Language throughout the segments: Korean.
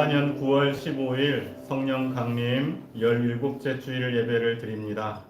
2024년 9월 15일 성령 강림 17째 주일 예배를 드립니다.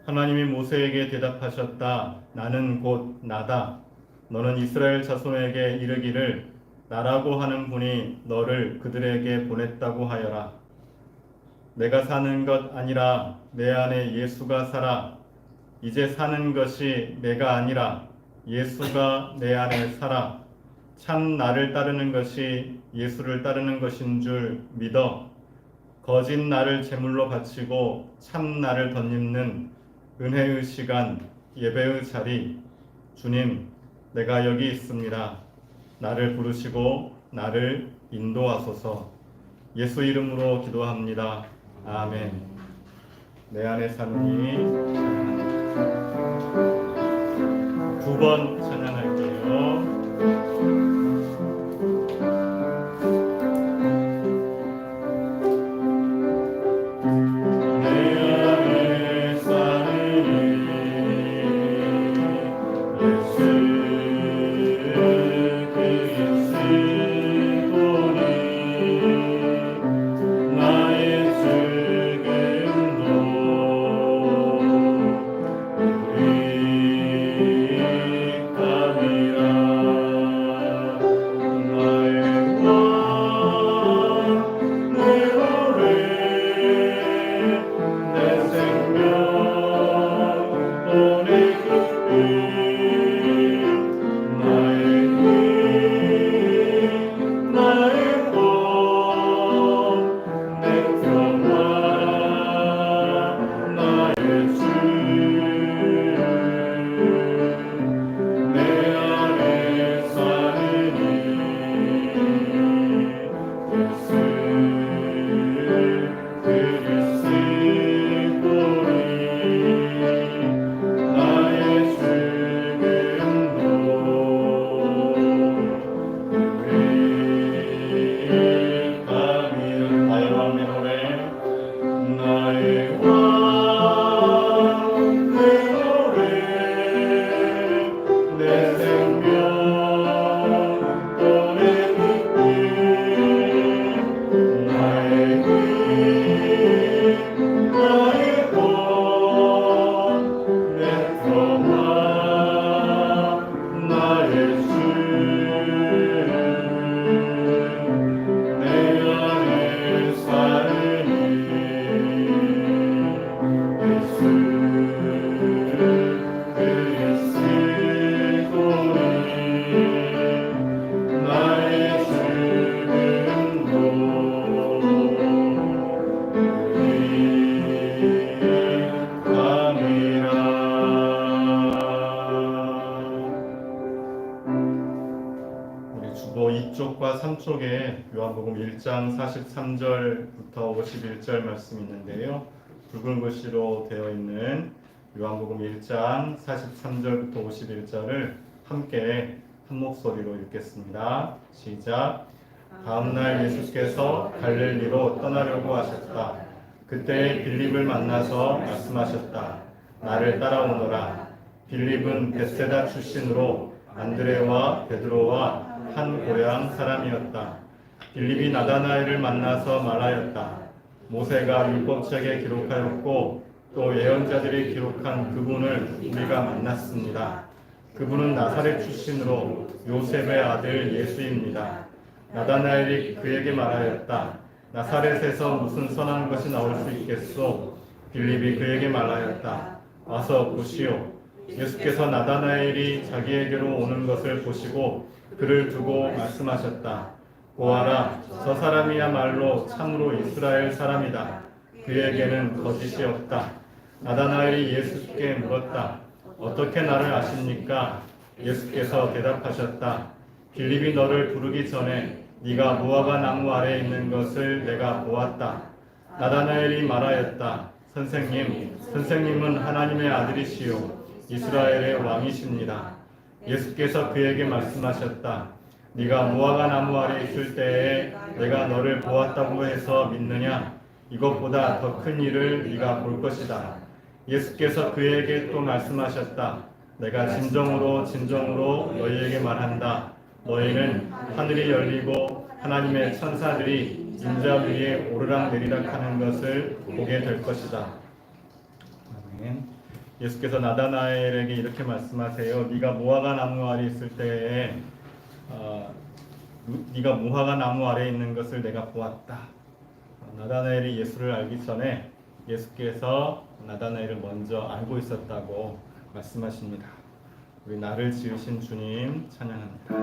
하나님이 모세에게 대답하셨다. 나는 곧 나다. 너는 이스라엘 자손에게 이르기를 나라고 하는 분이 너를 그들에게 보냈다고 하여라. 내가 사는 것 아니라 내 안에 예수가 살아. 이제 사는 것이 내가 아니라 예수가 내 안에 살아. 참 나를 따르는 것이 예수를 따르는 것인 줄 믿어. 거짓 나를 제물로 바치고 참 나를 덧입는 은혜의 시간, 예배의 자리. 주님, 내가 여기 있습니다. 나를 부르시고 나를 인도하소서. 예수 이름으로 기도합니다. 아멘. 내 안에 사느니 9번 찬양할게요. 주보 2쪽과 3쪽에 요한복음 1장 43절부터 51절 말씀이 있는데요. 붉은 글씨로 되어 있는 요한복음 1장 43절부터 51절을 함께 한 목소리로 읽겠습니다. 시작. 다음날 예수께서 갈릴리로 떠나려고 하셨다. 그때 빌립을 만나서 말씀하셨다. 나를 따라오너라. 빌립은 벳세다 출신으로 안드레와 베드로와 한 고향 사람이었다. 빌립이 나다나엘을 만나서 말하였다. 모세가 율법책에 기록하였고 또 예언자들이 기록한 그분을 우리가 만났습니다. 그분은 나사렛 출신으로 요셉의 아들 예수입니다. 나다나엘이 그에게 말하였다. 나사렛에서 무슨 선한 것이 나올 수 있겠소? 빌립이 그에게 말하였다. 와서 보시오. 예수께서 나다나엘이 자기에게로 오는 것을 보시고 그를 두고 말씀하셨다. 보아라, 저 사람이야말로 참으로 이스라엘 사람이다. 그에게는 거짓이 없다. 나다나엘이 예수께 물었다. 어떻게 나를 아십니까? 예수께서 대답하셨다. 빌립이 너를 부르기 전에 네가 무화과 나무 아래에 있는 것을 내가 보았다. 나다나엘이 말하였다. 선생님은 하나님의 아들이시요 이스라엘의 왕이십니다. 예수께서 그에게 말씀하셨다. 네가 무화과 나무 아래 있을 때에 내가 너를 보았다고 해서 믿느냐? 이것보다 더 큰 일을 네가 볼 것이다. 예수께서 그에게 또 말씀하셨다. 내가 진정으로 너희에게 말한다. 너희는 하늘이 열리고 하나님의 천사들이 인자 위에 오르락내리락 하는 것을 보게 될 것이다. 아멘. 예수께서 나다나엘에게 이렇게 말씀하세요. 네가 무화과 나무 아래 있을 때에 네가 무화과 나무 아래 있는 것을 내가 보았다. 나다나엘이 예수를 알기 전에 예수께서 나다나엘을 먼저 알고 있었다고 말씀하십니다. 우리 나를 지으신 주님 찬양합니다.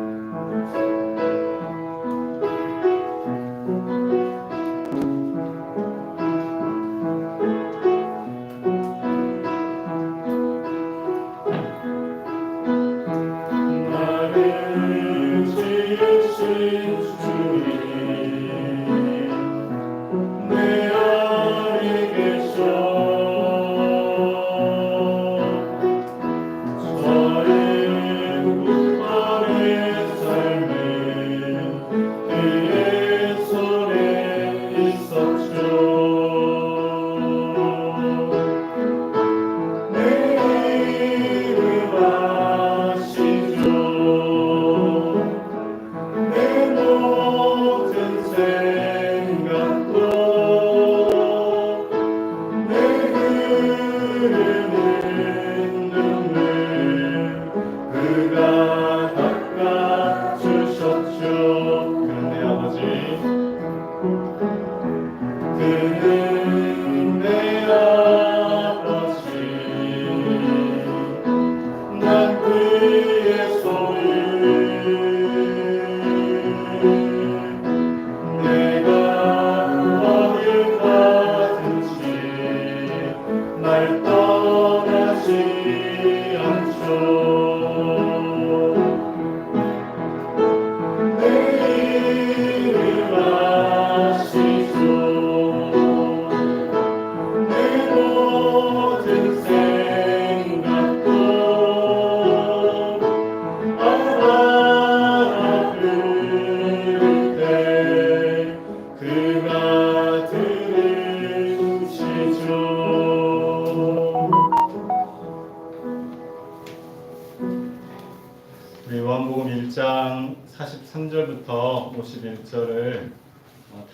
요한복음 1장 43절부터 51절을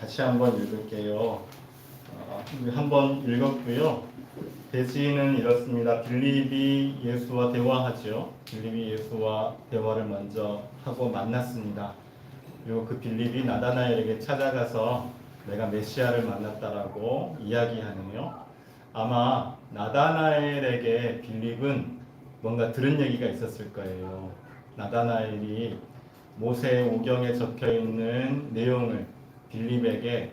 다시 한번 읽을게요. 한번 읽었고요. 대지는 이렇습니다. 빌립이 예수와 대화하죠. 빌립이 예수와 대화를 먼저 하고 만났습니다. 그리고 그 빌립이 나다나엘에게 찾아가서 내가 메시아를 만났다라고 이야기하네요. 아마 나다나엘에게 빌립은 뭔가 들은 얘기가 있었을 거예요. 나다나엘이 모세 오경에 적혀있는 내용을 빌립에게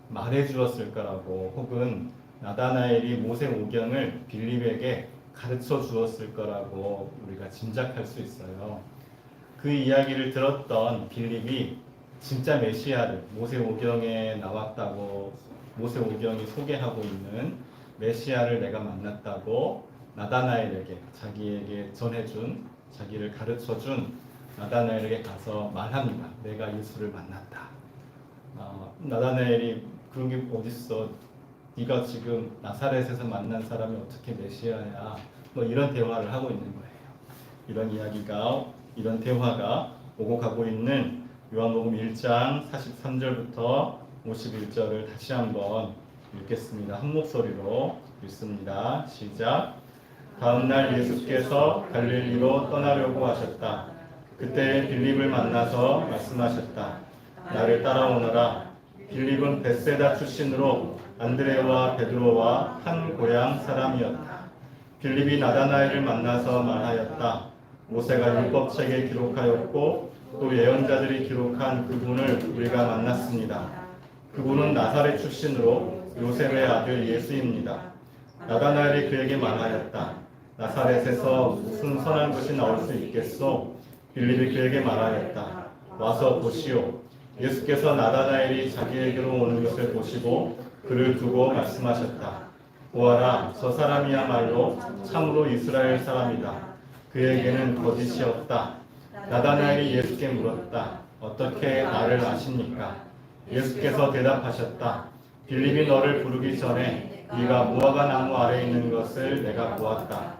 말해 주었을 거라고, 혹은 나다나엘이 모세 오경을 빌립에게 가르쳐 주었을 거라고 우리가 짐작할 수 있어요. 그 이야기를 들었던 빌립이 진짜 메시아를, 모세 오경에 나왔다고, 모세 오경이 소개하고 있는 메시아를 내가 만났다고 나다나엘에게, 자기에게 전해준, 자기를 가르쳐준 나다나엘에게 가서 말합니다. 내가 예수를 만났다. 나다나엘이 그런 게 어딨어? 네가 지금 나사렛에서 만난 사람이 어떻게 메시아야? 뭐 이런 대화를 하고 있는 거예요. 이런 대화가 오고 가고 있는 요한복음 1장 43절부터 51절을 다시 한번 읽겠습니다. 한 목소리로 읽습니다. 시작. 다음 날 예수께서 갈릴리로 떠나려고 하셨다. 그때 빌립을 만나서 말씀하셨다. 나를 따라오너라. 빌립은 벳세다 출신으로 안드레와 베드로와 한 고향 사람이었다. 빌립이 나다나엘을 만나서 말하였다. 모세가 율법책에 기록하였고 또 예언자들이 기록한 그분을 우리가 만났습니다. 그분은 나사렛 출신으로 요셉의 아들 예수입니다. 나다나엘이 그에게 말하였다. 나사렛에서 무슨 선한 것이 나올 수 있겠소? 빌립이 그에게 말하였다. 와서 보시오. 예수께서 나다나엘이 자기에게로 오는 것을 보시고 그를 두고 말씀하셨다. 보아라, 저 사람이야말로 참으로 이스라엘 사람이다. 그에게는 거짓이 없다. 나다나엘이 예수께 물었다. 어떻게 나를 아십니까? 예수께서 대답하셨다. 빌립이 너를 부르기 전에 네가 무화과 나무 아래에 있는 것을 내가 보았다.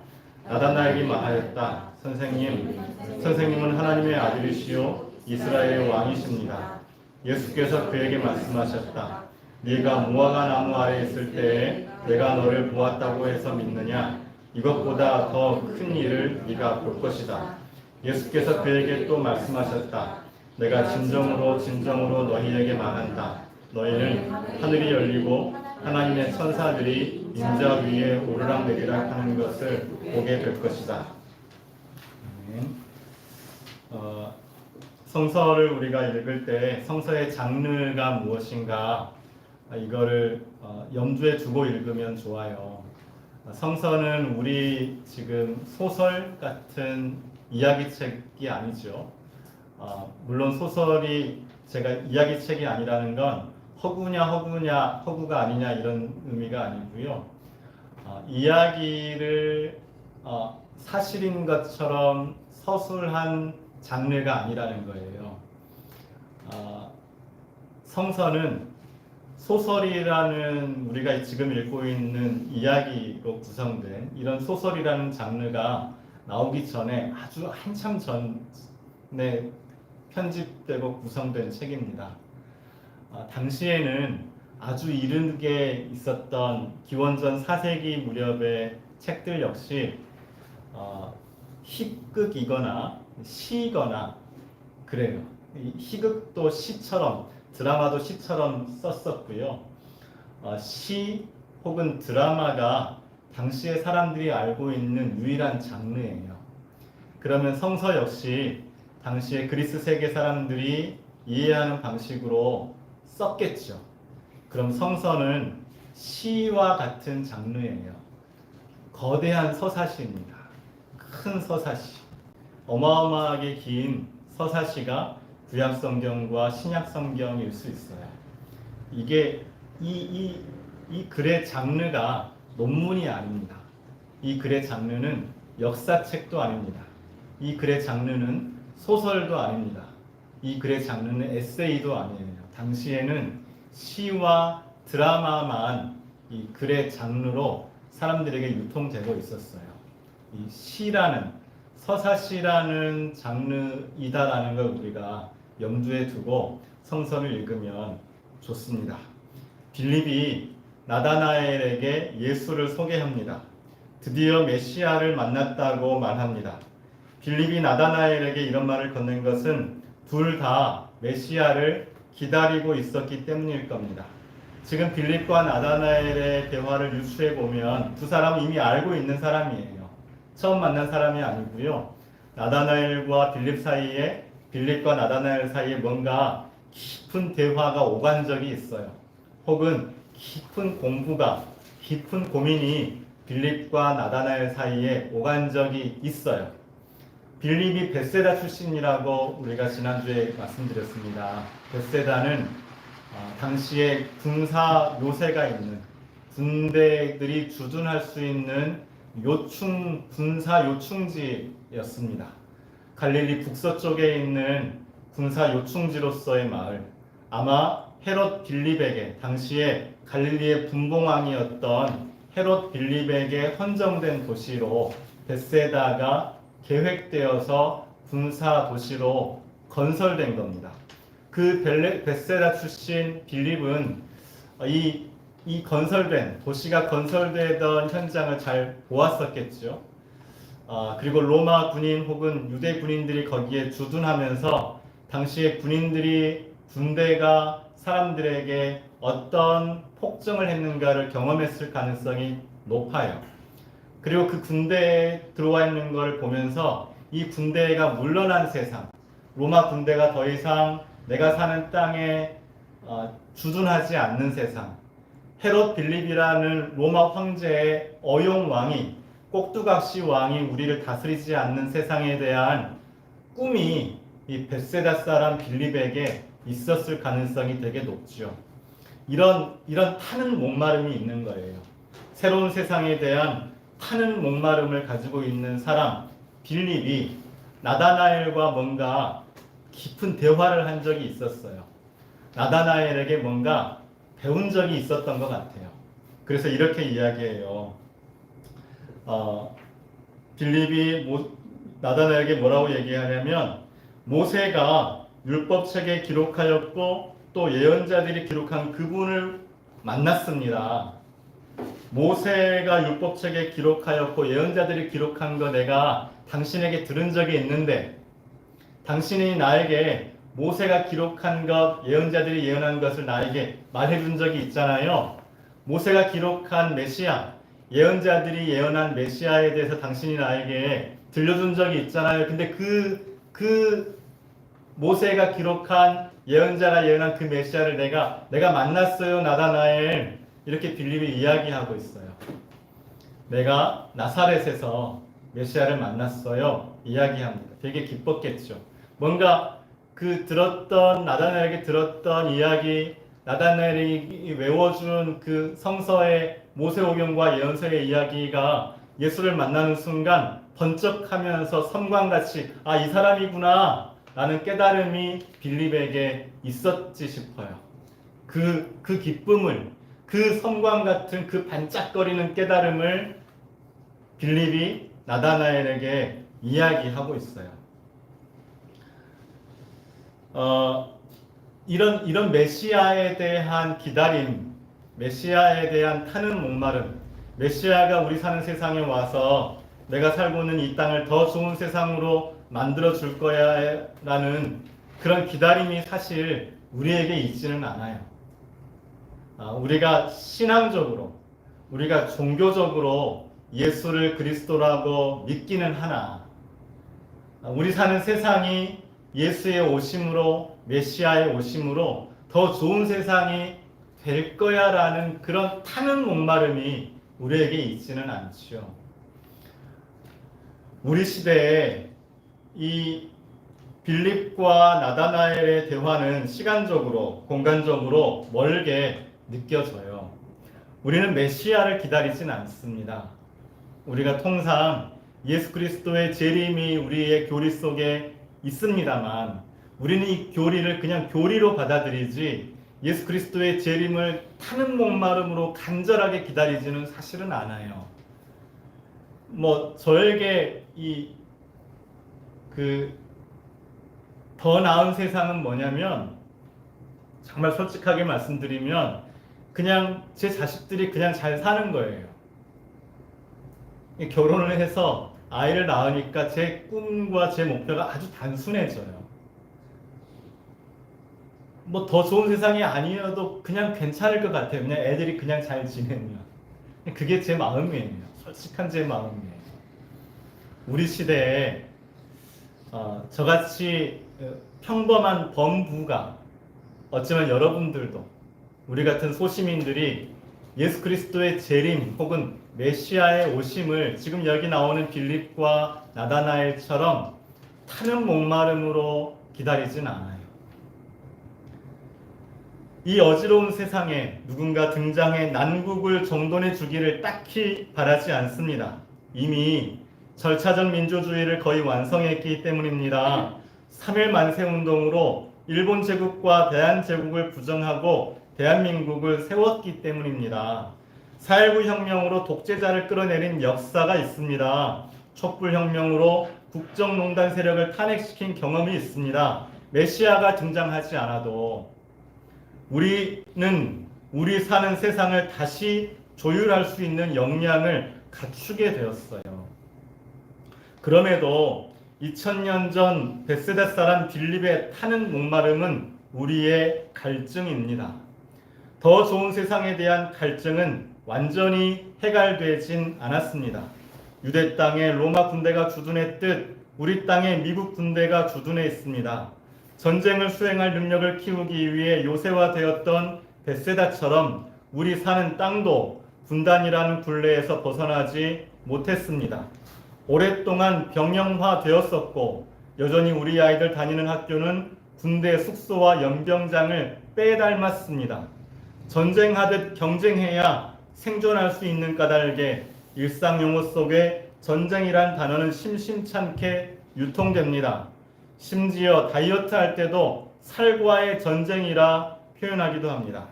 나다나엘이 말하였다. 선생님은 하나님의 아들이시요 이스라엘의 왕이십니다. 예수께서 그에게 말씀하셨다. 네가 무화과 나무 아래에 있을 때에 내가 너를 보았다고 해서 믿느냐? 이것보다 더 큰 일을 네가 볼 것이다. 예수께서 그에게 또 말씀하셨다. 내가 진정으로 너희에게 말한다. 너희는 하늘이 열리고 하나님의 천사들이 인자 위에 오르락내리락 하는 것을 보게 될 것이다. 성서를 우리가 읽을 때 성서의 장르가 무엇인가 이거를 염두에 두고 읽으면 좋아요. 성서는 우리 지금 소설 같은 이야기책이 아니죠. 물론 소설이 제가 이야기책이 아니라는 건 허구가 아니냐 이런 의미가 아니고요. 이야기를 사실인 것처럼 서술한 장르가 아니라는 거예요. 성서는 소설이라는 우리가 지금 읽고 있는 이야기로 구성된 이런 소설이라는 장르가 나오기 전에 아주 한참 전에 편집되고 구성된 책입니다. 당시에는 아주 이르게 있었던 기원전 4세기 무렵의 책들 역시 희극이거나 시거나 그래요. 희극도 시처럼 드라마도 시처럼 썼었고요. 시 혹은 드라마가 당시에 사람들이 알고 있는 유일한 장르예요. 그러면 성서 역시 당시에 그리스 세계 사람들이 이해하는 방식으로 썼겠죠. 그럼 성서는 시와 같은 장르예요. 거대한 서사시입니다. 큰 서사시. 어마어마하게 긴 서사시가 구약 성경과 신약 성경일 수 있어요. 이게 이 글의 장르가 논문이 아닙니다. 이 글의 장르는 역사책도 아닙니다. 이 글의 장르는 소설도 아닙니다. 이 글의 장르는 에세이도 아니에요. 당시에는 시와 드라마만 이 글의 장르로 사람들에게 유통되고 있었어요. 이 시라는 서사시라는 장르이다라는 걸 우리가 염두에 두고 성서를 읽으면 좋습니다. 빌립이 나다나엘에게 예수를 소개합니다. 드디어 메시아를 만났다고 말합니다. 빌립이 나다나엘에게 이런 말을 건넨 것은 둘 다 메시아를 기다리고 있었기 때문일 겁니다. 지금 빌립과 나다나엘의 대화를 유추해 보면 두 사람은 이미 알고 있는 사람이에요. 처음 만난 사람이 아니고요. 나다나엘과 빌립과 나다나엘 사이에 뭔가 깊은 대화가 오간 적이 있어요. 혹은 깊은 고민이 빌립과 나다나엘 사이에 오간 적이 있어요. 빌립이 벳세다 출신이라고 우리가 지난주에 말씀드렸습니다. 벳세다는 당시에 군사 요새가 있는 군대들이 주둔할 수 있는 군사 요충지였습니다. 갈릴리 북서쪽에 있는 군사 요충지로서의 마을. 아마 헤롯 빌립에게 당시에 갈릴리의 분봉왕이었던 헤롯 빌립에게 헌정된 도시로 벳세다가 계획되어서 군사 도시로 건설된 겁니다. 그 벳세다 출신 빌립은 이 건설된 도시가 건설되던 현장을 잘 보았었겠죠. 그리고 로마 군인 혹은 유대 군인들이 거기에 주둔하면서 당시에 군대가 사람들에게 어떤 폭정을 했는가를 경험했을 가능성이 높아요. 그리고 그 군대에 들어와 있는 걸 보면서 이 군대가 물러난 세상, 로마 군대가 더 이상 내가 사는 땅에 주둔하지 않는 세상, 헤롯 빌립이라는 로마 황제의 어용왕이 꼭두각시 왕이 우리를 다스리지 않는 세상에 대한 꿈이 이 벳세다 사람 빌립에게 있었을 가능성이 되게 높죠. 이런 타는 목마름이 있는 거예요. 새로운 세상에 대한 타는 목마름을 가지고 있는 사람 빌립이 나다나엘과 뭔가 깊은 대화를 한 적이 있었어요. 나다나엘에게 뭔가 배운 적이 있었던 것 같아요. 그래서 이렇게 이야기해요. 빌립이 나다나엘에게 뭐라고 얘기하냐면, 모세가 율법책에 기록하였고 또 예언자들이 기록한 그분을 만났습니다. 모세가 율법책에 기록하였고 예언자들이 기록한 거 내가 당신에게 들은 적이 있는데, 당신이 나에게 모세가 기록한 것, 예언자들이 예언한 것을 나에게 말해준 적이 있잖아요. 모세가 기록한 메시아, 예언자들이 예언한 메시아에 대해서 당신이 나에게 들려준 적이 있잖아요. 근데 그 모세가 기록한 예언자가 예언한 그 메시아를 내가 만났어요, 나다나엘. 이렇게 빌립이 이야기하고 있어요. 내가 나사렛에서 메시아를 만났어요, 이야기합니다. 되게 기뻤겠죠. 뭔가 나다나엘에게 들었던 이야기, 나다나엘이 외워준 그 성서의 모세오경과 예언서의 이야기가 예수를 만나는 순간 번쩍하면서 섬광같이 이 사람이구나 라는 깨달음이 빌립에게 있었지 싶어요. 그 기쁨을, 그 섬광 같은 그 반짝거리는 깨달음을 빌립이 나다나엘에게 이야기하고 있어요. 이런 메시아에 대한 기다림, 메시아에 대한 타는 목마름, 메시아가 우리 사는 세상에 와서 내가 살고 있는 이 땅을 더 좋은 세상으로 만들어 줄 거야 라는 그런 기다림이 사실 우리에게 있지는 않아요. 우리가 신앙적으로, 우리가 종교적으로 예수를 그리스도라고 믿기는 하나, 우리 사는 세상이 예수의 오심으로, 메시아의 오심으로 더 좋은 세상이 될 거야 라는 그런 타는 목마름이 우리에게 있지는 않죠. 우리 시대에 이 빌립과 나다나엘의 대화는 시간적으로, 공간적으로 멀게 느껴져요. 우리는 메시아를 기다리진 않습니다. 우리가 통상 예수 그리스도의 재림이 우리의 교리 속에 있습니다만, 우리는 이 교리를 그냥 교리로 받아들이지 예수 그리스도의 재림을 타는 목마름으로 간절하게 기다리지는 사실은 않아요. 저에게 더 나은 세상은 뭐냐면, 정말 솔직하게 말씀드리면 그냥 제 자식들이 그냥 잘 사는 거예요. 결혼을 해서 아이를 낳으니까 제 꿈과 제 목표가 아주 단순해져요. 더 좋은 세상이 아니어도 그냥 괜찮을 것 같아요. 그냥 애들이 그냥 잘 지내면. 그게 제 마음이에요. 솔직한 제 마음이에요. 우리 시대에 저같이 평범한 범부가, 어쩌면 여러분들도, 우리 같은 소시민들이 예수 그리스도의 재림 혹은 메시아의 오심을 지금 여기 나오는 빌립과 나다나엘처럼 타는 목마름으로 기다리진 않아요. 이 어지러운 세상에 누군가 등장해 난국을 정돈해 주기를 딱히 바라지 않습니다. 이미 절차적 민주주의를 거의 완성했기 때문입니다. 3.1 만세운동으로 일본 제국과 대한제국을 부정하고 대한민국을 세웠기 때문입니다. 4.19 혁명으로 독재자를 끌어내린 역사가 있습니다. 촛불혁명으로 국정농단 세력을 탄핵시킨 경험이 있습니다. 메시아가 등장하지 않아도 우리는 우리 사는 세상을 다시 조율할 수 있는 역량을 갖추게 되었어요. 그럼에도 2000년 전 벳세다 사람 빌립의 타는 목마름은 우리의 갈증입니다. 더 좋은 세상에 대한 갈증은 완전히 해결되진 않았습니다. 유대 땅에 로마 군대가 주둔했듯 우리 땅에 미국 군대가 주둔해 있습니다. 전쟁을 수행할 능력을 키우기 위해 요새화되었던 벳세다처럼 우리 사는 땅도 분단이라는 굴레에서 벗어나지 못했습니다. 오랫동안 병영화되었었고 여전히 우리 아이들 다니는 학교는 군대 숙소와 연병장을 빼닮았습니다. 전쟁하듯 경쟁해야 생존할 수 있는 까닭에 일상 용어 속에 전쟁이란 단어는 심심찮게 유통됩니다. 심지어 다이어트 할 때도 살과의 전쟁이라 표현하기도 합니다.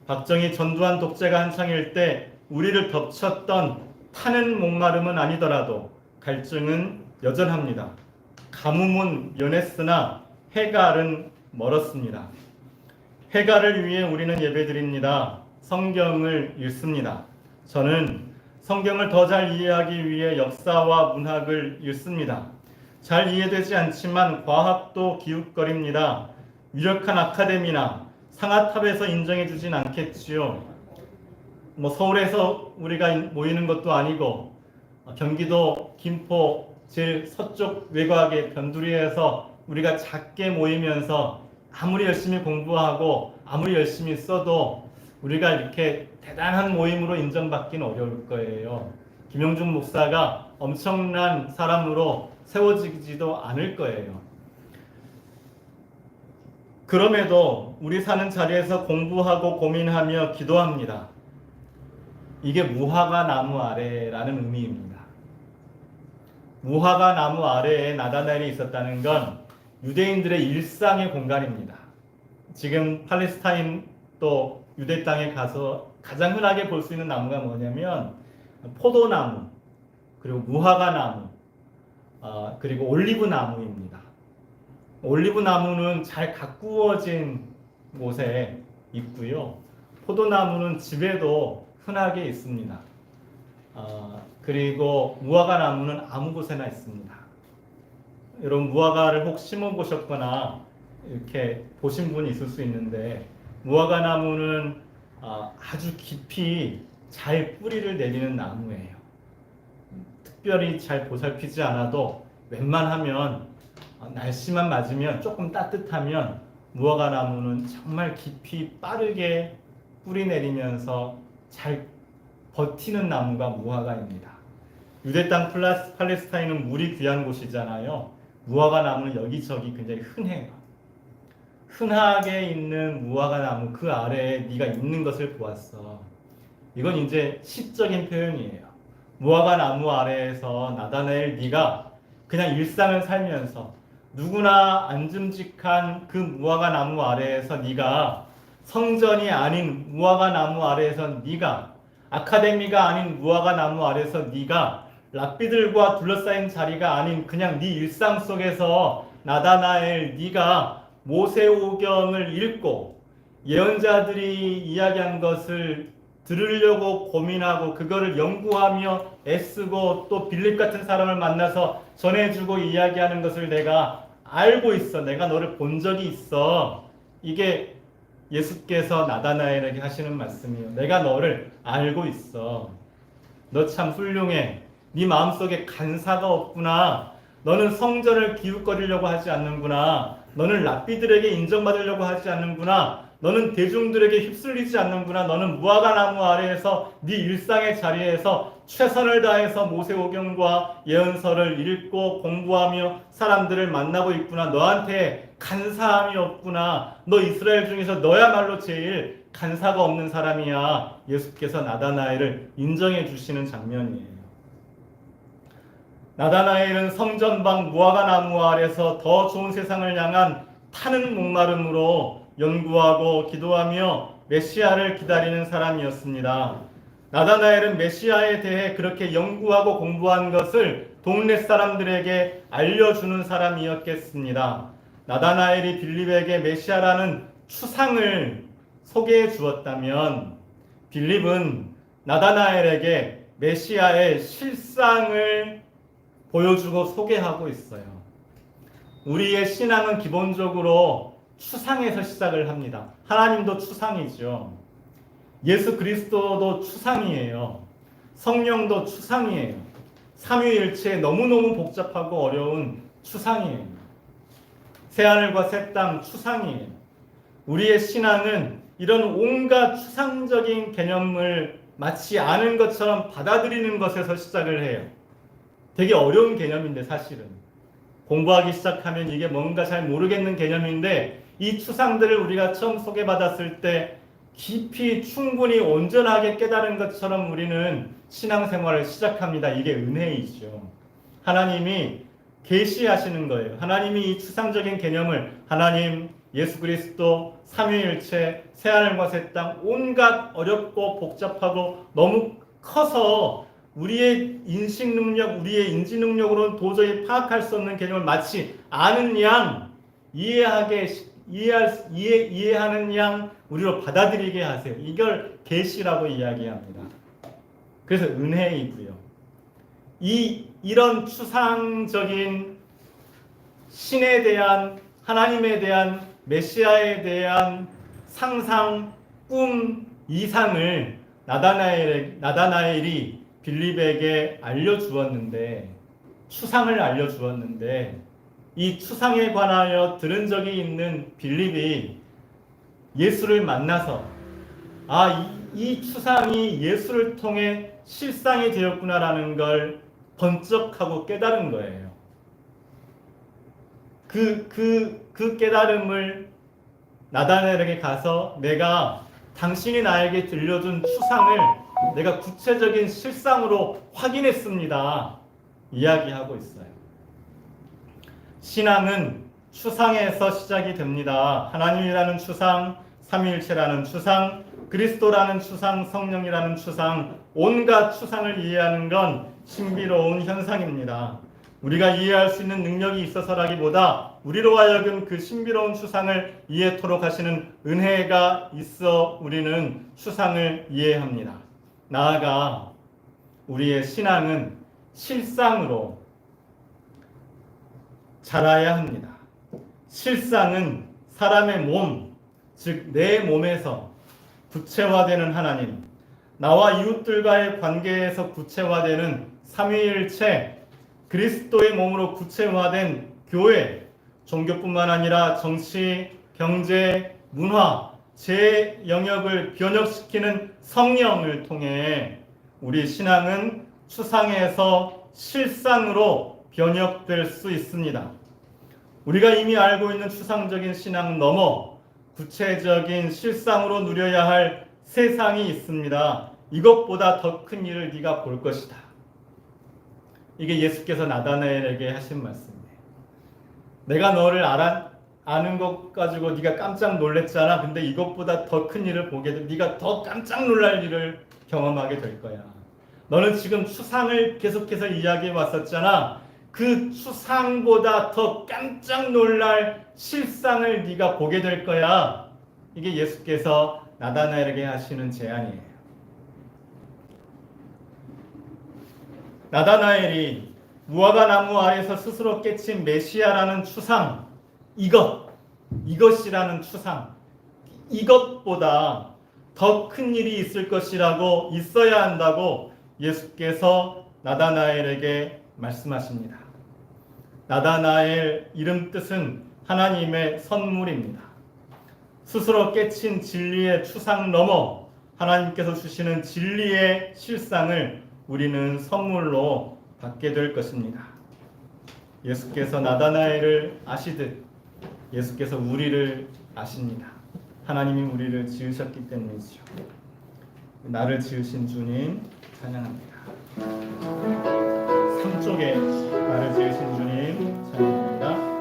박정희 전두환 독재가 한창일 때 우리를 덮쳤던 타는 목마름은 아니더라도 갈증은 여전합니다. 가뭄은 연했으나 해갈은 멀었습니다. 해갈을 위해 우리는 예배드립니다. 성경을 읽습니다. 저는 성경을 더 잘 이해하기 위해 역사와 문학을 읽습니다. 잘 이해되지 않지만 과학도 기웃거립니다. 유력한 아카데미나 상아탑에서 인정해 주진 않겠지요. 서울에서 우리가 모이는 것도 아니고 경기도 김포 제일 서쪽 외곽의 변두리에서 우리가 작게 모이면서 아무리 열심히 공부하고 아무리 열심히 써도 우리가 이렇게 대단한 모임으로 인정받기는 어려울 거예요. 김영준 목사가 엄청난 사람으로 세워지지도 않을 거예요. 그럼에도 우리 사는 자리에서 공부하고 고민하며 기도합니다. 이게 무화과 나무 아래라는 의미입니다. 무화과 나무 아래에 나다나엘이 있었다는 건 유대인들의 일상의 공간입니다. 지금 팔레스타인 또 유대 땅에 가서 가장 흔하게 볼 수 있는 나무가 뭐냐면 포도나무, 그리고 무화과 나무, 그리고 올리브 나무입니다. 올리브 나무는 잘 가꾸어진 곳에 있고요. 포도나무는 집에도 흔하게 있습니다. 그리고 무화과 나무는 아무 곳에나 있습니다. 여러분 무화과를 혹 심어 보셨거나 이렇게 보신 분이 있을 수 있는데 무화과 나무는 아주 깊이 잘 뿌리를 내리는 나무예요. 특별히 잘 보살피지 않아도 웬만하면 날씨만 맞으면 조금 따뜻하면 무화과 나무는 정말 깊이 빠르게 뿌리 내리면서 잘 버티는 나무가 무화과입니다. 유대 땅 팔레스타인은 물이 귀한 곳이잖아요. 무화과 나무는 여기저기 굉장히 흔해요. 흔하게 있는 무화과 나무 그 아래에 네가 있는 것을 보았어. 이건 이제 시적인 표현이에요. 무화과 나무 아래에서 나다나엘 네가 그냥 일상을 살면서 누구나 안듬직한 그 무화과 나무 아래에서 네가 성전이 아닌 무화과 나무 아래에서 네가 아카데미가 아닌 무화과 나무 아래에서 네가 랍비들과 둘러싸인 자리가 아닌 그냥 네 일상 속에서 나다나엘 네가 모세오경을 읽고 예언자들이 이야기한 것을 들으려고 고민하고 그거를 연구하며 애쓰고 또 빌립 같은 사람을 만나서 전해주고 이야기하는 것을 내가 알고 있어. 내가 너를 본 적이 있어. 이게 예수께서 나다나엘에게 하시는 말씀이에요. 내가 너를 알고 있어. 너 참 훌륭해. 네 마음속에 간사가 없구나. 너는 성전을 기웃거리려고 하지 않는구나. 너는 랍비들에게 인정받으려고 하지 않는구나. 너는 대중들에게 휩쓸리지 않는구나. 너는 무화과 나무 아래에서 네 일상의 자리에서 최선을 다해서 모세오경과 예언서를 읽고 공부하며 사람들을 만나고 있구나. 너한테 간사함이 없구나. 너 이스라엘 중에서 너야말로 제일 간사가 없는 사람이야. 예수께서 나다나엘을 인정해 주시는 장면이에요. 나다나엘은 성전방 무화과 나무 아래서 더 좋은 세상을 향한 타는 목마름으로 연구하고 기도하며 메시아를 기다리는 사람이었습니다. 나다나엘은 메시아에 대해 그렇게 연구하고 공부한 것을 동네 사람들에게 알려주는 사람이었겠습니다. 나다나엘이 빌립에게 메시아라는 추상을 소개해 주었다면 빌립은 나다나엘에게 메시아의 실상을 보여주고 소개하고 있어요. 우리의 신앙은 기본적으로 추상에서 시작을 합니다. 하나님도 추상이죠. 예수 그리스도도 추상이에요. 성령도 추상이에요. 삼위일체 너무너무 복잡하고 어려운 추상이에요. 새하늘과 새 땅 추상이에요. 우리의 신앙은 이런 온갖 추상적인 개념을 마치 아는 것처럼 받아들이는 것에서 시작을 해요. 되게 어려운 개념인데 사실은 공부하기 시작하면 이게 뭔가 잘 모르겠는 개념인데 이 추상들을 우리가 처음 소개받았을 때 깊이 충분히 온전하게 깨달은 것처럼 우리는 신앙생활을 시작합니다. 이게 은혜이죠. 하나님이 계시하시는 거예요. 하나님이 이 추상적인 개념을 하나님, 예수 그리스도, 삼위일체, 새하늘과 새 땅, 온갖 어렵고 복잡하고 너무 커서 우리의 인식 능력, 우리의 인지 능력으로는 도저히 파악할 수 없는 개념을 마치 아는 양, 이해하는 양 우리로 받아들이게 하세요. 이걸 계시라고 이야기합니다. 그래서 은혜이고요. 이런 추상적인 신에 대한, 하나님에 대한, 메시아에 대한 상상, 꿈, 이상을 나다나엘이 빌립에게 알려주었는데, 추상을 알려주었는데, 이 추상에 관하여 들은 적이 있는 빌립이 예수를 만나서 이 추상이 예수를 통해 실상이 되었구나라는 걸 번쩍하고 깨달은 거예요. 그 깨달음을 나다나엘에게 가서 내가 당신이 나에게 들려준 추상을 내가 구체적인 실상으로 확인했습니다. 이야기하고 있어요. 신앙은 추상에서 시작이 됩니다. 하나님이라는 추상, 삼위일체라는 추상, 그리스도라는 추상, 성령이라는 추상, 온갖 추상을 이해하는 건 신비로운 현상입니다. 우리가 이해할 수 있는 능력이 있어서라기보다 우리로 하여금 그 신비로운 추상을 이해토록 하시는 은혜가 있어 우리는 추상을 이해합니다. 나아가 우리의 신앙은 실상으로 자라야 합니다. 실상은 사람의 몸, 즉 내 몸에서 구체화되는 하나님, 나와 이웃들과의 관계에서 구체화되는 삼위일체, 그리스도의 몸으로 구체화된 교회, 종교뿐만 아니라 정치, 경제, 문화, 제 영역을 변혁시키는 성령을 통해 우리 신앙은 추상에서 실상으로 변혁될 수 있습니다. 우리가 이미 알고 있는 추상적인 신앙 넘어 구체적인 실상으로 누려야 할 세상이 있습니다. 이것보다 더 큰 일을 네가 볼 것이다. 이게 예수께서 나다나엘에게 하신 말씀이에요. 내가 너를 아는 것 가지고 네가 깜짝 놀랐잖아. 근데 이것보다 더 큰 일을 보게 돼. 네가 더 깜짝 놀랄 일을 경험하게 될 거야. 너는 지금 추상을 계속해서 이야기해 왔었잖아. 그 추상보다 더 깜짝 놀랄 실상을 네가 보게 될 거야. 이게 예수께서 나다나엘에게 하시는 제안이에요. 나다나엘이 무화과 나무 아래서 스스로 깨친 메시아라는 추상, 이것이라는 추상, 이것보다 더 큰 일이 있을 것이라고, 있어야 한다고 예수께서 나다나엘에게 말씀하십니다. 나다나엘 이름 뜻은 하나님의 선물입니다. 스스로 깨친 진리의 추상 넘어 하나님께서 주시는 진리의 실상을 우리는 선물로 받게 될 것입니다. 예수께서 나다나엘을 아시듯 예수께서 우리를 아십니다. 하나님이 우리를 지으셨기 때문이죠. 나를 지으신 주님 찬양합니다. 3쪽에 나를 지으신 주님 찬양합니다.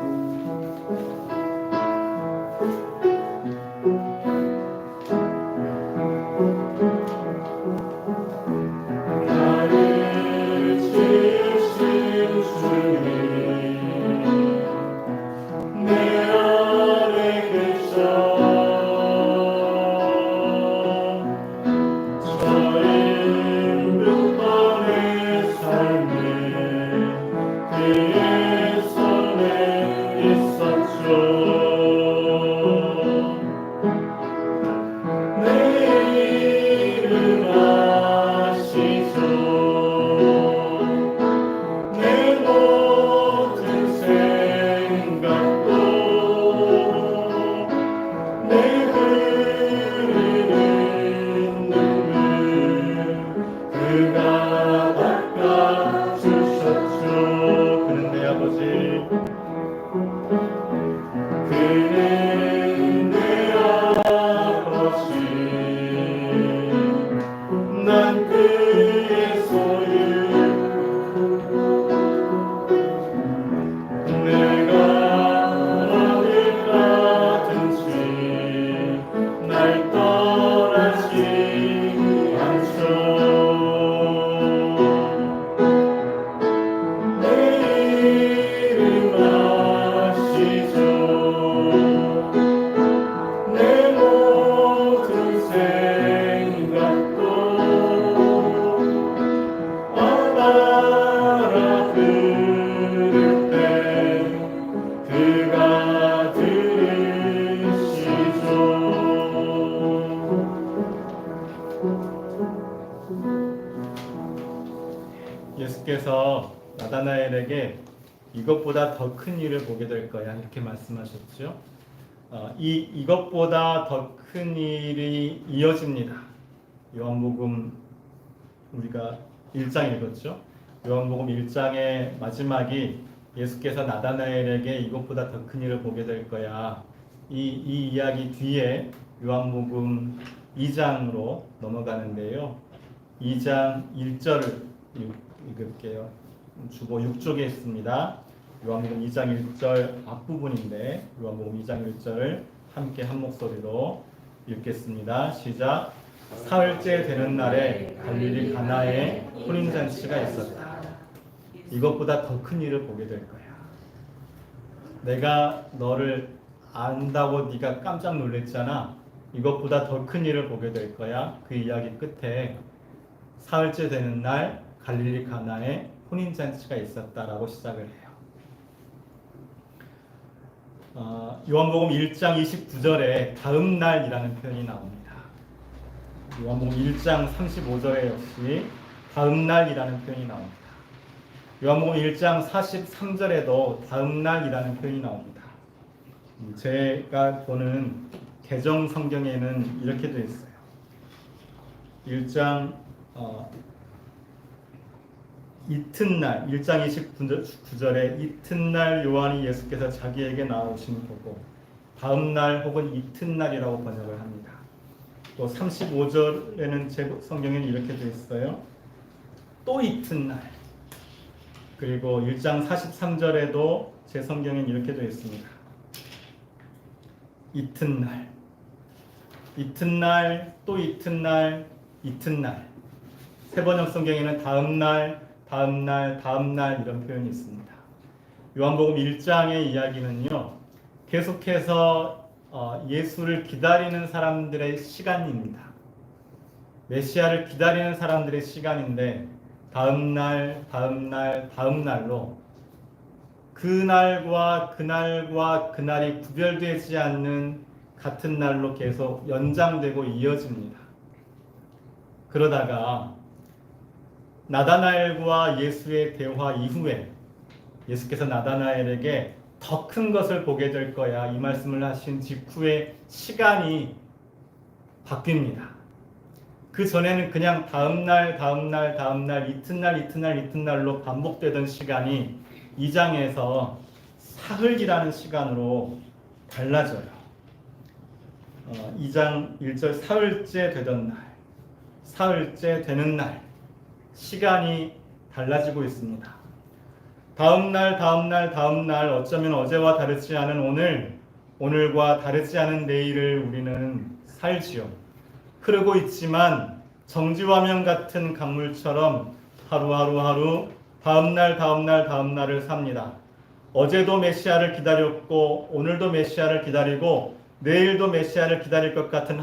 그는 내 아버지 그들에게 이것보다 더 큰 일을 보게 될 거야. 이렇게 말씀하셨죠. 이것보다 더 큰 일이 이어집니다. 요한복음 우리가 1장 읽었죠. 요한복음 1장의 마지막이 예수께서 나다나엘에게 이것보다 더 큰 일을 보게 될 거야. 이 이야기 뒤에 요한복음 2장으로 넘어가는데요. 2장 1절을 읽을게요. 주보 6쪽에 있습니다. 요한복음 2장 1절 앞부분인데 요한복음 2장 1절을 함께 한 목소리로 읽겠습니다. 시작. 사흘째 되는 날에 갈릴리 가나에 혼인잔치가 있었다. 이것보다 더 큰 일을 보게 될 거야. 내가 너를 안다고 네가 깜짝 놀랐잖아. 이것보다 더 큰 일을 보게 될 거야. 그 이야기 끝에 사흘째 되는 날 갈릴리 가나에 혼인잔치가 있었다라고 시작을 해요. 요한복음 1장 29절에 다음 날이라는 표현이 나옵니다. 요한복음 1장 35절에 역시 다음 날이라는 표현이 나옵니다. 요한복음 1장 43절에도 다음 날이라는 표현이 나옵니다. 제가 보는 개정 성경에는 이렇게 되어 있어요. 1장 이튿날 1장 29절에 이튿날 요한이 예수께서 자기에게 나오신 보고 다음날 혹은 이튿날이라고 번역을 합니다. 또 35절에는 제 성경에는 이렇게 되어 있어요. 또 이튿날. 그리고 1장 43절에도 제 성경에는 이렇게 되어 있습니다. 이튿날. 이튿날, 또 이튿날, 이튿날. 세번역 성경에는 다음날, 다음날, 다음날 이런 표현이 있습니다. 요한복음 1장의 이야기는요. 계속해서 예수를 기다리는 사람들의 시간입니다. 메시아를 기다리는 사람들의 시간인데 다음날, 다음날, 다음날로 그날과 그날과 그날이 구별되지 않는 같은 날로 계속 연장되고 이어집니다. 그러다가 나다나엘과 예수의 대화 이후에 예수께서 나다나엘에게 더 큰 것을 보게 될 거야. 이 말씀을 하신 직후에 시간이 바뀝니다. 그 전에는 그냥 다음날, 다음날, 다음날, 이튿날, 이튿날, 이튿날로 반복되던 시간이 2장에서 사흘이라는 시간으로 달라져요. 2장 1절 사흘째 되던 날, 사흘째 되는 날 시간이 달라지고 있습니다. 다음날, 다음날, 다음날 어쩌면 어제와 다르지 않은 오늘, 오늘과 다르지 않은 내일을 우리는 살지요. 흐르고 있지만 정지화면 같은 강물처럼 하루하루 다음날, 다음날, 다음날을 삽니다. 어제도 메시아를 기다렸고 오늘도 메시아를 기다리고 내일도 메시아를 기다릴 것 같은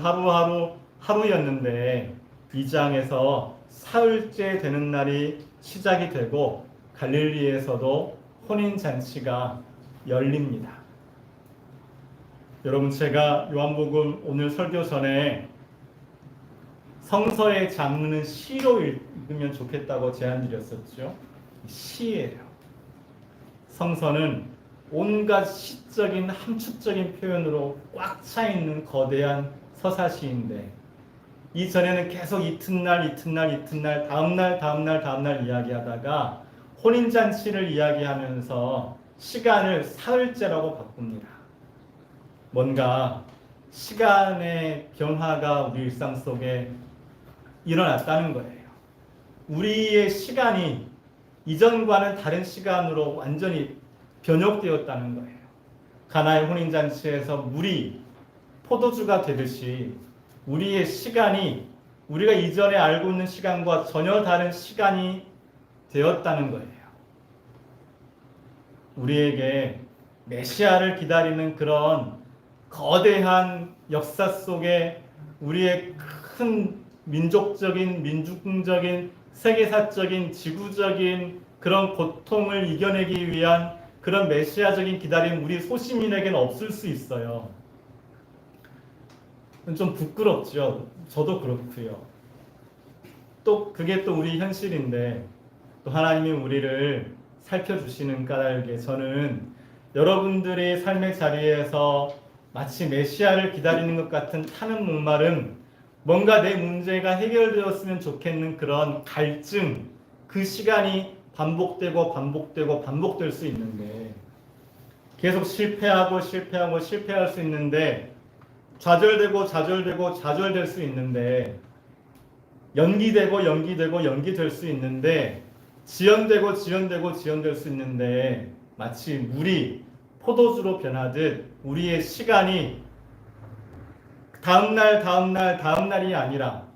하루였는데 2장에서 사흘째 되는 날이 시작이 되고 갈릴리에서도 혼인잔치가 열립니다. 여러분, 제가 요한복음 오늘 설교 전에 성서의 장르는 시로 읽으면 좋겠다고 제안드렸었죠. 시예요. 성서는 온갖 시적인 함축적인 표현으로 꽉 차 있는 거대한 서사시인데 이전에는 계속 이튿날, 다음날 이야기하다가 혼인잔치를 이야기하면서 시간을 사흘째라고 바꿉니다. 뭔가 시간의 변화가 우리 일상 속에 일어났다는 거예요. 우리의 시간이 이전과는 다른 시간으로 완전히 변혁되었다는 거예요. 가나의 혼인잔치에서 물이 포도주가 되듯이 우리의 시간이 우리가 이전에 알고 있는 시간과 전혀 다른 시간이 되었다는 거예요. 우리에게 메시아를 기다리는 그런 거대한 역사 속에 우리의 큰 민족적인, 민중적인, 세계사적인, 지구적인 그런 고통을 이겨내기 위한 그런 메시아적인 기다림 우리 소시민에게는 없을 수 있어요. 좀 부끄럽죠. 저도 그렇고요. 또 그게 또 우리 현실인데 또 하나님이 우리를 살펴주시는 까닭에 저는 여러분들이 삶의 자리에서 마치 메시아를 기다리는 것 같은 타는 목마름, 뭔가 내 문제가 해결되었으면 좋겠는 그런 갈증, 그 시간이 반복되고 반복되고 반복될 수 있는데, 계속 실패하고 실패할 수 있는데, 좌절되고 좌절될 수 있는데, 연기되고 연기될 수 있는데, 지연될 수 있는데, 마치 물이 포도주로 변하듯 우리의 시간이 다음날이 아니라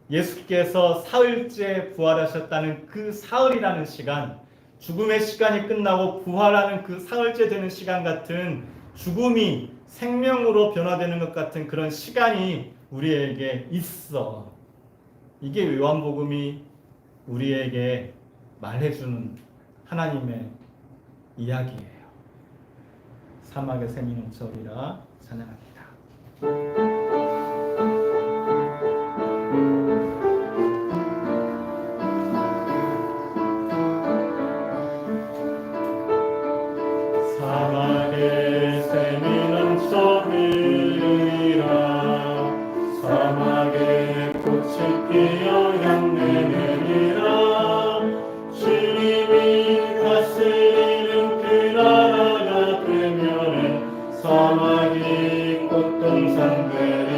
예수께서 사흘째 부활하셨다는 그 사흘이라는 시간, 죽음의 시간이 끝나고 부활하는 그 사흘째 되는 시간 같은, 죽음이 생명으로 변화되는 것 같은 그런 시간이 우리에게 있어. 이게 요한복음이 우리에게 말해주는 하나님의 이야기예요. 사막의 샘이 넘쳐오리라. 찬양합니다. 사막의 샘이 넘쳐 흐르리라. 사막에 꽃이 피어 향내리라. 주님이 다스리는 그 나라가 되면은 사막이 꽃동산 되리.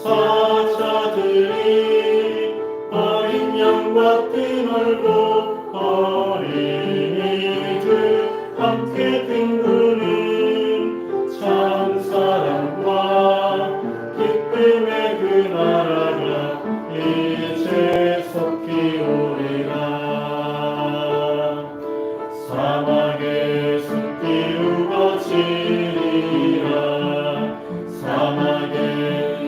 사자들이 어린 양 같은 얼굴 어린이들 함께 뒹구는 참 사랑과 기쁨의 그 나라가 이제 속히 오리라. 사막에 숲이 우거지리라. 사막에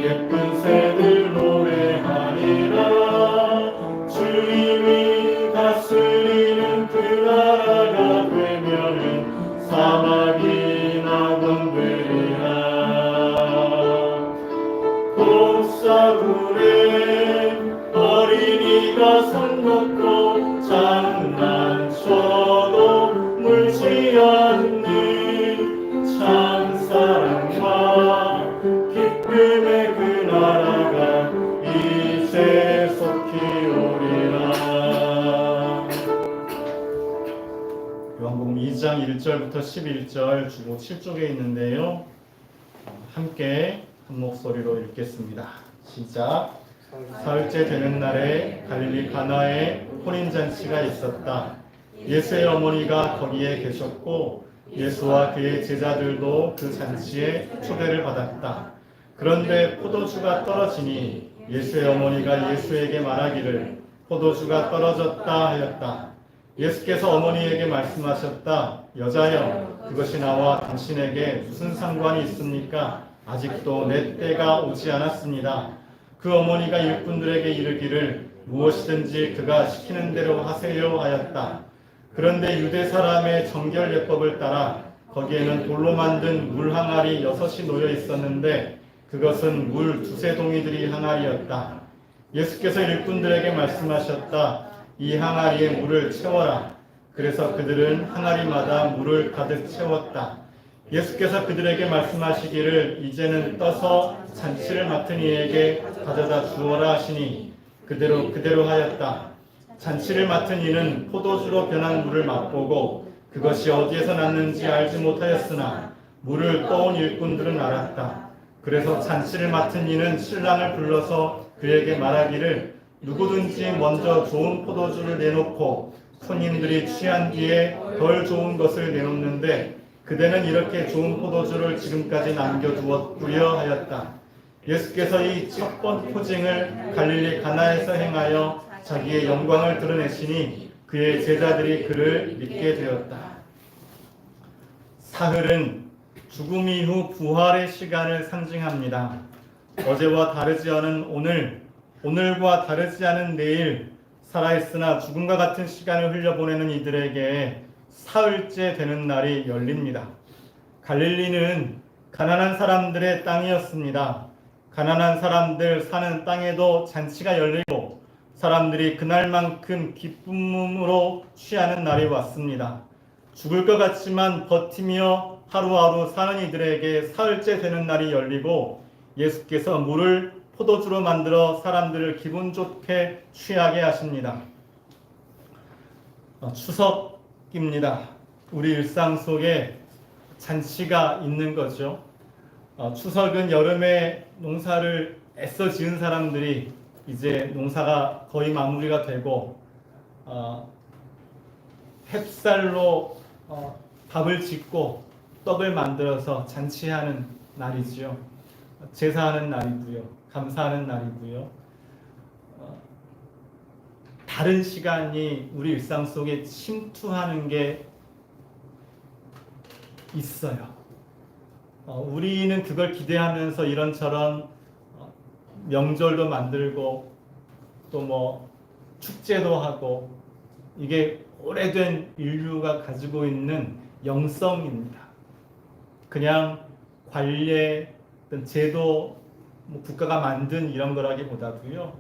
예쁜 새들 노래하리라. 주님이 다스리는 그 나라가 되면은 사막이 낙원되리라. 옥사굴에 어린이가 손 놓고 장난쳐도 물지 않는 참 사랑과 기쁨의 그 나라가 이제 속히 오리라. 요한복음 2장 1절부터 11절 주보 7쪽에 있는데요. 함께 한 목소리로 읽겠습니다. 시작. 사흘째 되는 날에 갈릴리 가나에 혼인잔치가 있었다. 예수의 어머니가 거기에 계셨고 예수와 그의 제자들도 그 잔치에 초대를 받았다. 그런데 포도주가 떨어지니 예수의 어머니가 예수에게 말하기를 포도주가 떨어졌다 하였다. 예수께서 어머니에게 말씀하셨다. 여자여, 그것이 나와 당신에게 무슨 상관이 있습니까? 아직도 내 때가 오지 않았습니다. 그 어머니가 일꾼들에게 이르기를 무엇이든지 그가 시키는 대로 하세요 하였다. 그런데 유대 사람의 정결 예법을 따라 거기에는 돌로 만든 물 항아리 6이 놓여 있었는데 그것은 물 2-3 동이들이 항아리였다. 예수께서 일꾼들에게 말씀하셨다. 이 항아리에 물을 채워라. 그래서 그들은 항아리마다 물을 가득 채웠다. 예수께서 그들에게 말씀하시기를 이제는 떠서 잔치를 맡은 이에게 가져다 주어라 하시니 그대로 하였다. 잔치를 맡은 이는 포도주로 변한 물을 맛보고 그것이 어디에서 났는지 알지 못하였으나 물을 떠온 일꾼들은 알았다. 그래서 잔치를 맡은 이는 신랑을 불러서 그에게 말하기를 누구든지 먼저 좋은 포도주를 내놓고 손님들이 취한 뒤에 덜 좋은 것을 내놓는데 그대는 이렇게 좋은 포도주를 지금까지 남겨두었구려 하였다. 예수께서 이 첫 번 포징을 갈릴리 가나에서 행하여 자기의 영광을 드러내시니 그의 제자들이 그를 믿게 되었다. 사흘은 죽음 이후 부활의 시간을 상징합니다. 어제와 다르지 않은 오늘, 오늘과 다르지 않은 내일, 살아있으나 죽음과 같은 시간을 흘려보내는 이들에게 사흘째 되는 날이 열립니다. 갈릴리는 가난한 사람들의 땅이었습니다. 가난한 사람들 사는 땅에도 잔치가 열리고 사람들이 그날만큼 기쁨으로 취하는 날이 왔습니다. 죽을 것 같지만 버티며 하루하루 사는 이들에게 사흘째 되는 날이 열리고 예수께서 물을 포도주로 만들어 사람들을 기분 좋게 취하게 하십니다. 추석입니다. 우리 일상 속에 잔치가 있는 거죠. 추석은 여름에 농사를 애써 지은 사람들이 이제 농사가 거의 마무리가 되고 햅쌀로 밥을 짓고 떡을 만들어서 잔치하는 날이지요. 제사하는 날이고요. 감사하는 날이고요. 다른 시간이 우리 일상 속에 침투하는 게 있어요. 우리는 그걸 기대하면서 이런저런 명절도 만들고 또 뭐 축제도 하고, 이게 오래된 인류가 가지고 있는 영성입니다. 그냥 관례, 제도, 국가가 만든 이런 거라기보다도요,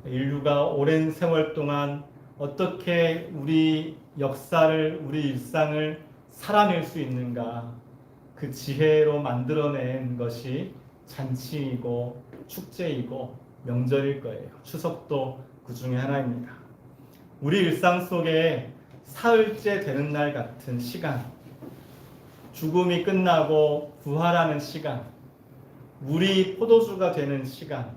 인류가 오랜 세월 동안 어떻게 우리 역사를, 우리 일상을 살아낼 수 있는가, 그 지혜로 만들어낸 것이 잔치이고 축제이고 명절일 거예요. 추석도 그 중에 하나입니다. 우리 일상 속에 사흘째 되는 날 같은 시간, 죽음이 끝나고 부활하는 시간, 물이 포도주가 되는 시간,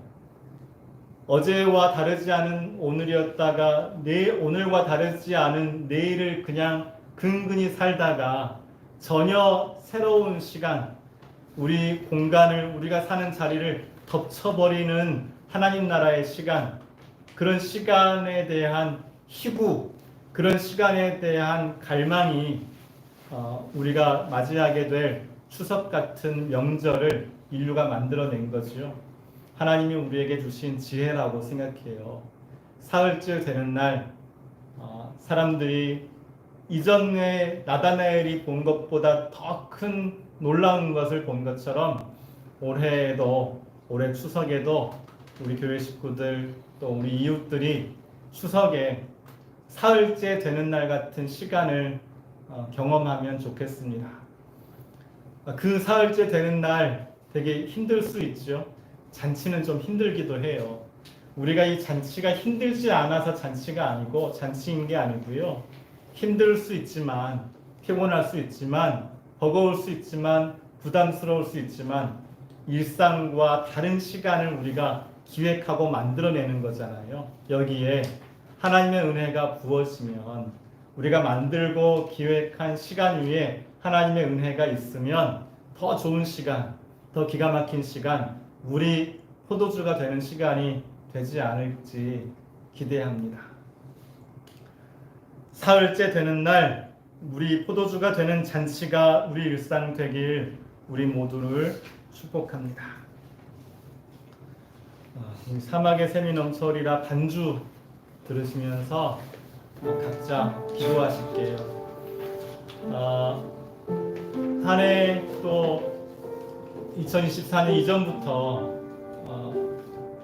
어제와 다르지 않은 오늘이었다가 오늘과 다르지 않은 내일을 그냥 근근히 살다가 전혀 새로운 시간, 우리 공간을, 우리가 사는 자리를 덮쳐버리는 하나님 나라의 시간, 그런 시간에 대한 희구, 그런 시간에 대한 갈망이 우리가 맞이하게 될 추석 같은 명절을 인류가 만들어낸 거죠. 하나님이 우리에게 주신 지혜라고 생각해요. 사흘째 되는 날, 사람들이 이전에 나다나엘이 본 것보다 더 큰 놀라운 것을 본 것처럼 올해 추석에도 우리 교회 식구들 또 우리 이웃들이 추석에 사흘째 되는 날 같은 시간을 경험하면 좋겠습니다. 그 사흘째 되는 날 되게 힘들 수 있죠. 잔치는 좀 힘들기도 해요. 우리가 이 잔치가 힘들지 않아서 잔치가 아니고, 잔치인 게 아니고요. 힘들 수 있지만, 피곤할 수 있지만, 버거울 수 있지만, 부담스러울 수 있지만, 일상과 다른 시간을 우리가 기획하고 만들어내는 거잖아요. 여기에 하나님의 은혜가 부어지면, 우리가 만들고 기획한 시간 위에 하나님의 은혜가 있으면 더 좋은 시간, 더 기가 막힌 시간, 우리 포도주가 되는 시간이 되지 않을지 기대합니다. 사흘째 되는 날, 우리 포도주가 되는 잔치가 우리 일상 되길 우리 모두를 축복합니다. 사막의 샘이 넘쳐리라 반주 들으시면서 각자 기도하실게요. 한 해 또 2024년 이전부터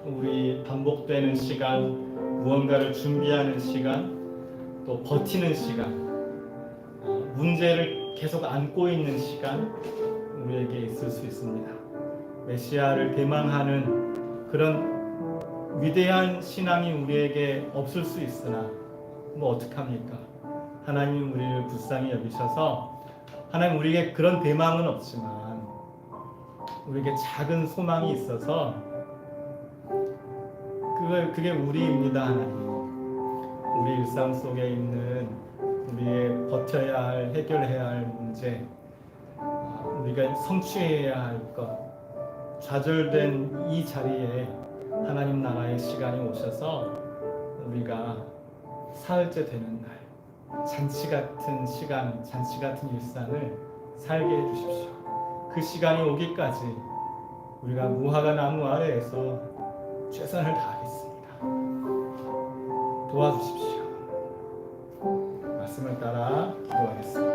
우리 반복되는 시간, 무언가를 준비하는 시간, 또 버티는 시간, 문제를 계속 안고 있는 시간 우리에게 있을 수 있습니다. 메시아를 대망하는 그런 위대한 신앙이 우리에게 없을 수 있으나 어떡합니까? 하나님 우리를 불쌍히 여기셔서, 하나님 우리에게 그런 대망은 없지만 우리에게 작은 소망이 있어서 그게 우리입니다. 하나님, 우리 일상 속에 있는 우리의 버텨야 할, 해결해야 할 문제, 우리가 성취해야 할 것, 좌절된 이 자리에 하나님 나라의 시간이 오셔서 우리가 사흘째 되는 날, 잔치 같은 시간, 잔치 같은 일상을 살게 해주십시오. 그 시간이 오기까지 우리가 무화과 나무 아래에서 최선을 다하겠습니다. 도와주십시오. 말씀을 따라 기도하겠습니다.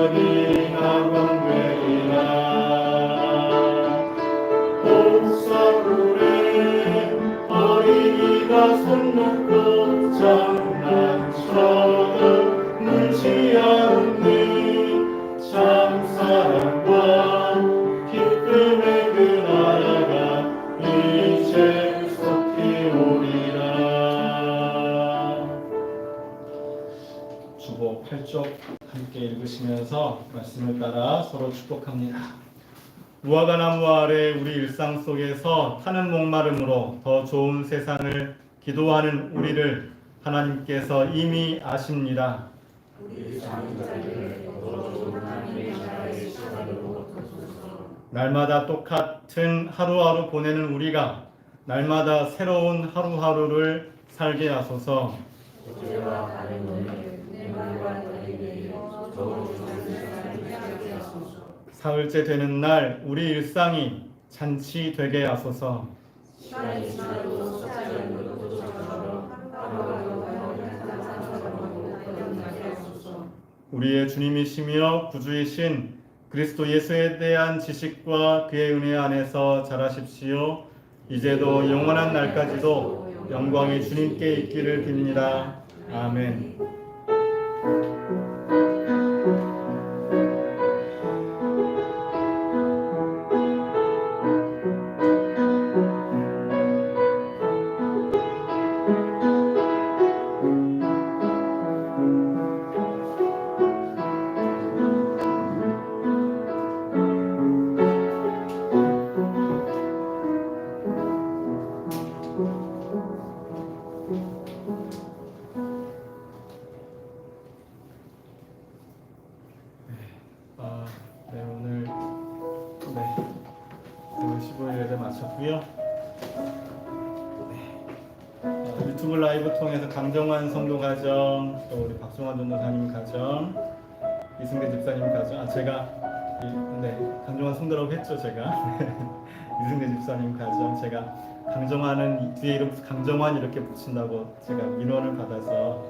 어린아가 되리라. 옥사불에 어린이가 손 놓고 장난쳐도 물지 않는 참사랑과 기쁨의 그 나라가 이제 속히 오리라. 주보 8쪽 함께 읽으시면서 말씀을 따라 서로 축복합니다. 무화과 나무 아래 우리 일상 속에서 타는 목마름으로 더 좋은 세상을 기도하는 우리를 하나님께서 이미 아십니다. 날마다 똑같은 하루하루 보내는 우리가 날마다 새로운 하루하루를 살게 하소서. 사흘째 되는 날 우리 일상이 잔치 되게 하소서. 우리의 주님이시며 구주이신 그리스도 예수에 대한 지식과 그의 은혜 안에서 자라십시오. 이제도 영원한 날까지도 영광이 주님께 있기를 빕니다. 아멘. 오늘 15일 예배 마쳤고요. 유튜브 라이브 통해서 강정환 성도 가정, 또 우리 박종환 전도사님 가정, 이승대 집사님 가정, 제가 강정환 성도라고 했죠, 제가. 이승대 집사님 가정, 제가 강정환은 뒤에 이름 강정환 이렇게 붙인다고 제가 민원을 받아서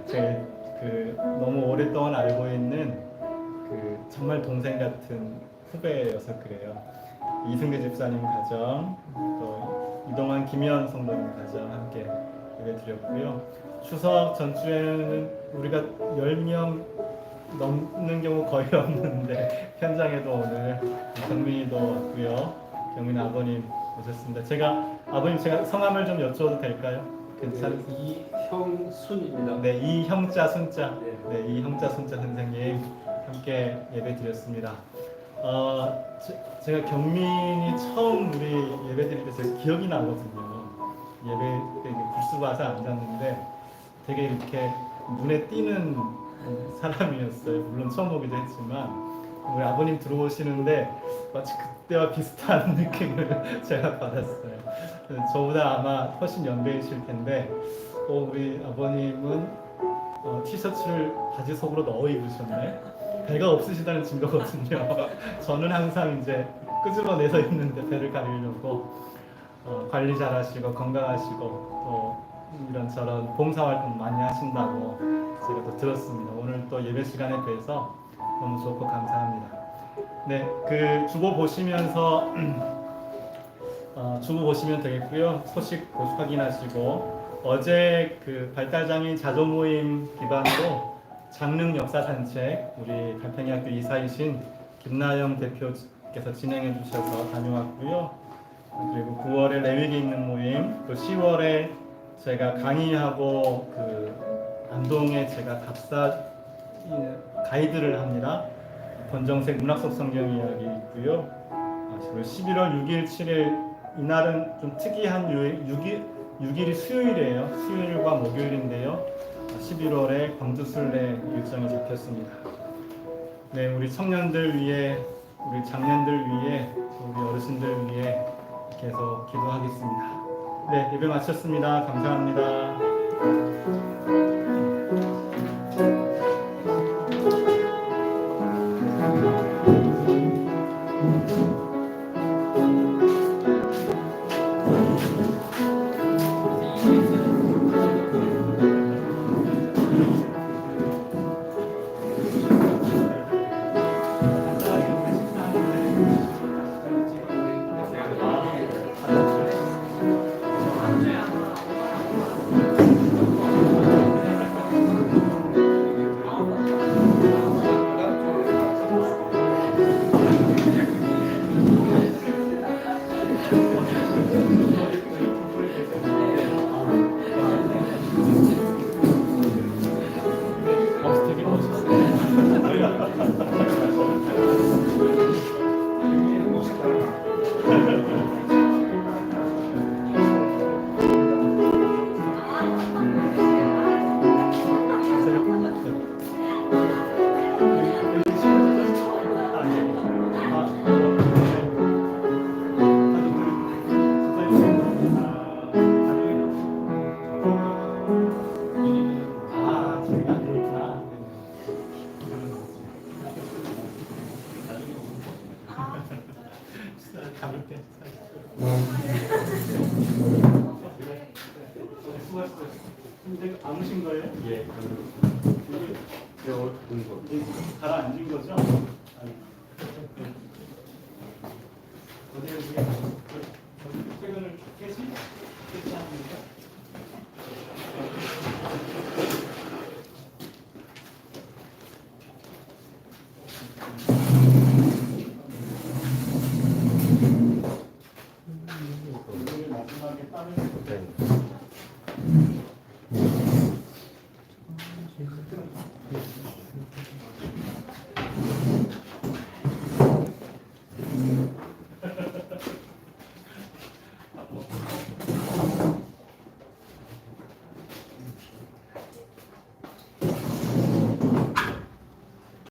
제가 너무 오랫동안 알고 있는 정말 동생 같은 후배여서 그래요. 이승대 집사님 가정, 또 이동환 김현 성도님 가정 함께 예배 드렸고요. 추석 전주에는 우리가 10명 넘는 경우 거의 없는데 현장에도 오늘 경민이도 왔고요. 경민 아버님 오셨습니다. 제가 성함을 좀 여쭤도 될까요? 괜찮으세요? 이형순입니다. 네, 이형자 순자. 네, 이형자 순자 선생님 함께 예배 드렸습니다. 제가 경민이 처음 우리 예배 드릴 때 제가 기억이 나거든요. 예배 때 불수가 와서 앉았는데 되게 이렇게 눈에 띄는 사람이었어요. 물론 처음 보기도 했지만 우리 아버님 들어오시는데 마치 그때와 비슷한 느낌을 제가 받았어요. 저보다 아마 훨씬 연배이실 텐데 우리 아버님은 티셔츠를 바지 속으로 넣어 입으셨네. 배가 없으시다는 증거거든요. 저는 항상 이제 끄집어내서 입는데 배를 가리려고 관리 잘하시고 건강하시고 또 이런저런 봉사활동 많이 하신다고 제가 또 들었습니다. 오늘 또 예배 시간에 뵈서 너무 좋고 감사합니다. 네, 주보 보시면서 주보 보시면 되겠고요. 소식 확인하시고 어제 발달장애인 자조모임 기반으로 장릉 역사산책 우리 달팽이학교 이사이신 김나영 대표께서 진행해 주셔서 다녀왔고요. 그리고 9월에 레위기 읽는 모임, 또 10월에 제가 강의하고 안동에 제가 답사 가이드를 합니다. 권정색 문학 속 성경 이야기 있고요. 11월 6일, 7일 이날은 좀 특이한 6일이 수요일이에요. 수요일과 목요일인데요. 11월에 광주순례 일정이 잡혔습니다. 네, 우리 청년들 위해, 우리 장년들 위해, 우리 어르신들 위해 계속 기도하겠습니다. 네, 예배 마쳤습니다. 감사합니다. 가볍게. 수고하셨어요. 근데 아무신 거예요? 예. 가라앉은 거죠? 아니. 어디에 퇴근을 깨지 않습니까? 오늘 마지막에 따는